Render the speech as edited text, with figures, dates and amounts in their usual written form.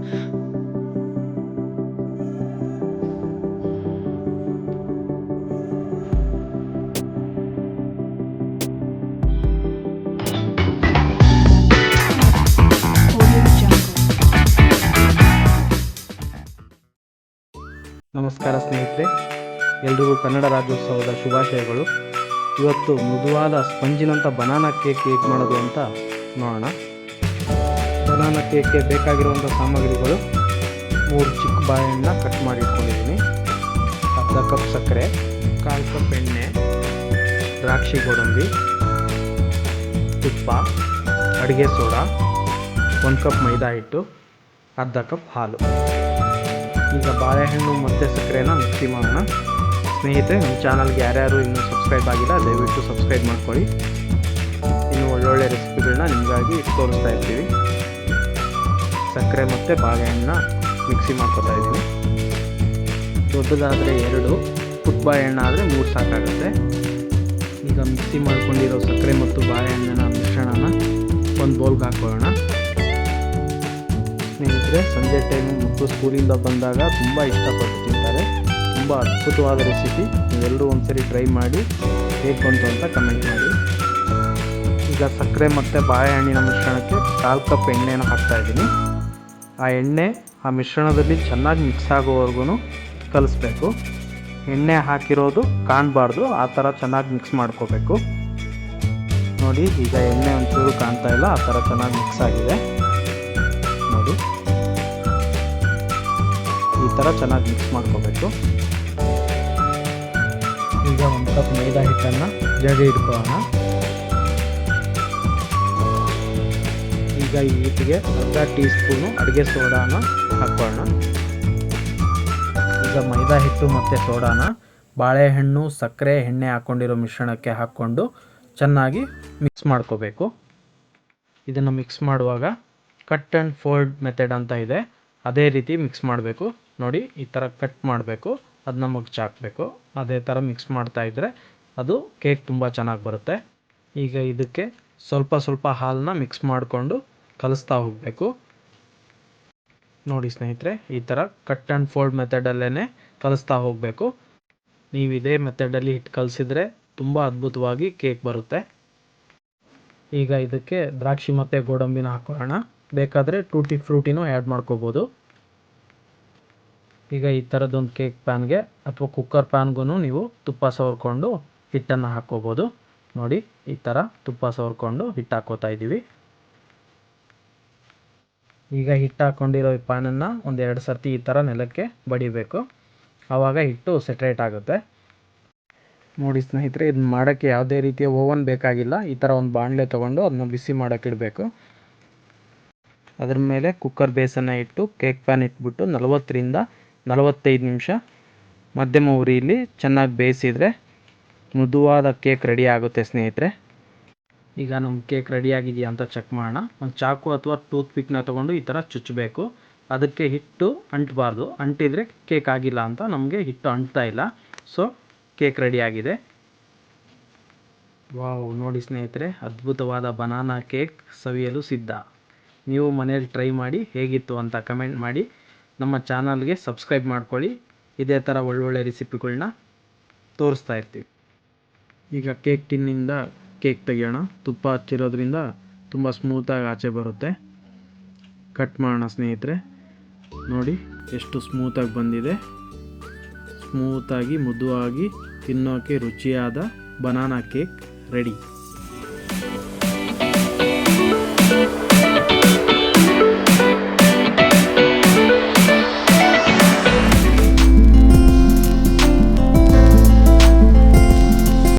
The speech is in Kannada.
ನಮಸ್ಕಾರ ಸ್ನೇಹಿತರೆ, ಎಲ್ರಿಗೂ ಕನ್ನಡ ರಾಜ್ಯೋತ್ಸವದ ಶುಭಾಶಯಗಳು. ಇವತ್ತು ಮೃದುವಾದ ಸ್ಪಂಜಿನಂಥ ಬನಾನಾ ಕೇಕ್ ಹೇಗೆ ಮಾಡೋದು ಅಂತ ನೋಡೋಣ. ಬನಾನಾ ಕೇಕ್ಗೆ ಬೇಕಾಗಿರುವಂಥ ಸಾಮಗ್ರಿಗಳು: 3 ಚಿಕ್ಕ ಬಾಳೆಹಣ್ಣು ಕಟ್ ಮಾಡಿ ಇಟ್ಕೊಂಡಿದ್ದೀನಿ, ಅರ್ಧ ಕಪ್ ಸಕ್ಕರೆ, 1/4 ಕಪ್ ಎಣ್ಣೆ, ದ್ರಾಕ್ಷಿ ಗೋಡಂಬಿ, ತುಪ್ಪ, ಅಡುಗೆ ಸೋಡಾ, 1 ಕಪ್ ಮೈದಾ ಹಿಟ್ಟು, ಅರ್ಧ ಕಪ್ ಹಾಲು. ಈಗ ಬಾಳೆಹಣ್ಣು ಮತ್ತು ಸಕ್ಕರೆನ ಮಿಕ್ಸಿ ಮಾಡೋಣ. ಸ್ನೇಹಿತರೆ, ನಮ್ಮ ಚಾನಲ್ಗೆ ಯಾರ್ಯಾರು ಇನ್ನೂ ಸಬ್ಸ್ಕ್ರೈಬ್ ಆಗಿಲ್ಲ ದಯವಿಟ್ಟು ಸಬ್ಸ್ಕ್ರೈಬ್ ಮಾಡ್ಕೊಳ್ಳಿ. ಇನ್ನೂ ಒಳ್ಳೊಳ್ಳೆ ರೆಸಿಪಿಗಳನ್ನ ನಿಮಗಾಗಿ ತೋರಿಸ್ತಾ ಇರ್ತೀವಿ. ಸಕ್ಕರೆ ಮತ್ತು ಬಾಳೆಹಣ್ಣನ್ನ ಮಿಕ್ಸಿ ಮಾಡ್ಕೊತಾ ಇದ್ದೀನಿ. ದೊಡ್ಡದಾದರೆ 2, ಪುಟ್ಟ ಬಾಳೆಹಣ್ಣು ಆದರೆ 3 ಸಾಕಾಗುತ್ತೆ. ಈಗ ಮಿಕ್ಸಿ ಮಾಡ್ಕೊಂಡಿರೋ ಸಕ್ಕರೆ ಮತ್ತು ಬಾಳೆಹಣ್ಣಿನ ಮಿಶ್ರಣನ ಒಂದು ಬೌಲ್ಗೆ ಹಾಕೊಳ್ಳೋಣ. ಸ್ನೇಹಿತರೆ, ಸಂಜೆ ಟೈಮು ಮಕ್ಕಳು ಸ್ಕೂಲಿಂದ ಬಂದಾಗ ತುಂಬ ಇಷ್ಟಪಟ್ಟು ತಿಂತಾರೆ. ತುಂಬ ಅದ್ಭುತವಾದ ರೆಸಿಪಿ. ನೀವೆಲ್ಲರೂ ಒಂದ್ಸರಿ ಟ್ರೈ ಮಾಡಿ ಹೇಗೆ ಬಂತು ಅಂತ ಕಮೆಂಟ್ ಮಾಡಿ. ಈಗ ಸಕ್ಕರೆ ಮತ್ತು ಬಾಳೆಹಣ್ಣಿನ ಮಿಶ್ರಣಕ್ಕೆ 1/4 ಕಪ್ ಎಣ್ಣೆನ ಹಾಕ್ತಾಯಿದ್ದೀನಿ. ಆ ಎಣ್ಣೆ ಆ ಮಿಶ್ರಣದಲ್ಲಿ ಚೆನ್ನಾಗಿ ಮಿಕ್ಸ್ ಆಗೋವರೆಗೂ ಕಲಿಸ್ಬೇಕು. ಎಣ್ಣೆ ಹಾಕಿರೋದು ಕಾಣಬಾರ್ದು, ಆ ಥರ ಚೆನ್ನಾಗಿ ಮಿಕ್ಸ್ ಮಾಡ್ಕೋಬೇಕು. ನೋಡಿ, ಈಗ ಎಣ್ಣೆ ಒಂಚೂರು ಕಾಣ್ತಾ ಇಲ್ಲ, ಆ ಥರ ಚೆನ್ನಾಗಿ ಮಿಕ್ಸ್ ಆಗಿದೆ ನೋಡಿ. ಈ ಥರ ಚೆನ್ನಾಗಿ ಮಿಕ್ಸ್ ಮಾಡ್ಕೋಬೇಕು. ಈಗ 1 ಕಪ್ ಮೈದಾ ಹಿಟ್ಟನ್ನು ಜಡಿ ಇಟ್ಕೊಳ್ಳೋಣ. ಈಗ ಈ ಹಿಟ್ಟಿಗೆ ಅರ್ಧ ಟೀ ಸ್ಪೂನು ಅಡುಗೆ ಸೋಡಾನ ಹಾಕ್ಕೊಳ್ಳೋಣ. ಈಗ ಮೈದಾ ಹಿಟ್ಟು ಮತ್ತು ಸೋಡಾನ ಬಾಳೆಹಣ್ಣು, ಸಕ್ಕರೆ, ಎಣ್ಣೆ ಹಾಕ್ಕೊಂಡಿರೋ ಮಿಶ್ರಣಕ್ಕೆ ಹಾಕ್ಕೊಂಡು ಚೆನ್ನಾಗಿ ಮಿಕ್ಸ್ ಮಾಡ್ಕೋಬೇಕು. ಇದನ್ನು ಮಿಕ್ಸ್ ಮಾಡುವಾಗ ಕಟ್ ಆ್ಯಂಡ್ ಫೋಲ್ಡ್ ಮೆಥಡ್ ಅಂತ ಇದೆ, ಅದೇ ರೀತಿ ಮಿಕ್ಸ್ ಮಾಡಬೇಕು. ನೋಡಿ, ಈ ಥರ ಕಟ್ ಮಾಡಬೇಕು, ಅದನ್ನ ಮುಚ್ಚಾಕಬೇಕು. ಅದೇ ಥರ ಮಿಕ್ಸ್ ಮಾಡ್ತಾಯಿದ್ರೆ ಅದು ಕೇಕ್ ತುಂಬ ಚೆನ್ನಾಗಿ ಬರುತ್ತೆ. ಈಗ ಇದಕ್ಕೆ ಸ್ವಲ್ಪ ಹಾಲನ್ನ ಮಿಕ್ಸ್ ಮಾಡಿಕೊಂಡು ಕಲಿಸ್ತಾ ಹೋಗಬೇಕು. ನೋಡಿ ಸ್ನೇಹಿತರೆ, ಈ ಥರ ಕಟ್ ಆ್ಯಂಡ್ ಫೋಲ್ಡ್ ಮೆಥಡಲ್ಲೇ ಕಲಿಸ್ತಾ ಹೋಗಬೇಕು. ನೀವು ಇದೇ ಮೆಥಡಲ್ಲಿ ಹಿಟ್ಟು ಕಲಿಸಿದ್ರೆ ತುಂಬ ಅದ್ಭುತವಾಗಿ ಕೇಕ್ ಬರುತ್ತೆ. ಈಗ ಇದಕ್ಕೆ ದ್ರಾಕ್ಷಿ ಮತ್ತು ಗೋಡಂಬಿನ ಹಾಕೊಳ್ಳೋಣ. ಬೇಕಾದರೆ ಟೂಟಿ ಫ್ರೂಟಿನೂ ಆ್ಯಡ್ ಮಾಡ್ಕೋಬೋದು. ಈಗ ಈ ಥರದ್ದೊಂದು ಕೇಕ್ ಪ್ಯಾನ್ಗೆ ಅಥವಾ ಕುಕ್ಕರ್ ಪ್ಯಾನ್ಗೂ ನೀವು ತುಪ್ಪ ಸವರ್ಕೊಂಡು ಹಿಟ್ಟನ್ನು ಹಾಕ್ಕೋಬೋದು. ನೋಡಿ, ಈ ಥರ ತುಪ್ಪ ಸವರ್ಕೊಂಡು ಹಿಟ್ಟು ಹಾಕ್ಕೋತಾ ಇದ್ದೀವಿ. ಈಗ ಹಿಟ್ಟು ಹಾಕ್ಕೊಂಡಿರೋ ಈ ಪ್ಯಾನನ್ನು 1-2 ಸರ್ತಿ ಈ ಥರ ನೆಲಕ್ಕೆ ಬಡಿಬೇಕು. ಆವಾಗ ಹಿಟ್ಟು ಸೆಟ್ರೇಟ್ ಆಗುತ್ತೆ. ನೋಡಿ ಸ್ನೇಹಿತರೆ, ಇದನ್ನ ಮಾಡೋಕ್ಕೆ ಯಾವುದೇ ರೀತಿಯ ಓವನ್ ಬೇಕಾಗಿಲ್ಲ. ಈ ಥರ ಒಂದು ಬಾಣಲೆ ತೊಗೊಂಡು ಅದನ್ನ ಬಿಸಿ ಮಾಡೋಕ್ಕೆ ಇಡಬೇಕು. ಅದ್ರ ಮೇಲೆ ಕುಕ್ಕರ್ ಬೇಸನ್ನು ಇಟ್ಟು ಕೇಕ್ ಪ್ಯಾನ್ ಇಟ್ಬಿಟ್ಟು 40-45 ನಿಮಿಷ ಮಧ್ಯಮ ಉರಿಯಲ್ಲಿ ಚೆನ್ನಾಗಿ ಬೇಯಿಸಿದರೆ ಮೃದುವಾದ ಕೇಕ್ ರೆಡಿ ಆಗುತ್ತೆ ಸ್ನೇಹಿತರೆ. ಈಗ ನಮ್ಮ ಕೇಕ್ ರೆಡಿ ಆಗಿದೆಯಾ ಅಂತ ಚೆಕ್ ಮಾಡೋಣ. ಒಂದು ಚಾಕು ಅಥವಾ ಟೂತ್ ಪಿಕ್ನ ತೊಗೊಂಡು ಈ ಥರ ಚುಚ್ಚಬೇಕು. ಅದಕ್ಕೆ ಹಿಟ್ಟು ಅಂಟಬಾರ್ದು, ಅಂಟಿದರೆ ಕೇಕ್ ಆಗಿಲ್ಲ ಅಂತ. ನಮಗೆ ಹಿಟ್ಟು ಅಂಟ್ತಾ ಇಲ್ಲ, ಸೊ ಕೇಕ್ ರೆಡಿ ಆಗಿದೆ. ವಾವ್, ನೋಡಿ ಸ್ನೇಹಿತರೆ, ಅದ್ಭುತವಾದ ಬನಾನಾ ಕೇಕ್ ಸವಿಯಲು ಸಿದ್ಧ. ನೀವು ಮನೇಲಿ ಟ್ರೈ ಮಾಡಿ ಹೇಗಿತ್ತು ಅಂತ ಕಮೆಂಟ್ ಮಾಡಿ. ನಮ್ಮ ಚಾನಲ್ಗೆ ಸಬ್ಸ್ಕ್ರೈಬ್ ಮಾಡ್ಕೊಳ್ಳಿ. ಇದೇ ಥರ ಒಳ್ಳೊಳ್ಳೆ ರೆಸಿಪಿಗಳನ್ನ ತೋರಿಸ್ತಾ ಇರ್ತೀವಿ. ಈಗ ಕೇಕ್ ಟಿನ್ನಿಂದ ಕೇಕ್ ತೆಗೆಯೋಣ. ತುಪ್ಪ ಹಚ್ಚಿರೋದ್ರಿಂದ ತುಂಬ ಸ್ಮೂತಾಗಿ ಆಚೆ ಬರುತ್ತೆ. ಕಟ್ ಮಾಡೋಣ ಸ್ನೇಹಿತರೆ. ನೋಡಿ ಎಷ್ಟು ಸ್ಮೂತಾಗಿ ಬಂದಿದೆ. ಸ್ಮೂತಾಗಿ ಮೃದುವಾಗಿ ತಿನ್ನೋಕ್ಕೆ ರುಚಿಯಾದ ಬನಾನಾ ಕೇಕ್ ರೆಡಿ.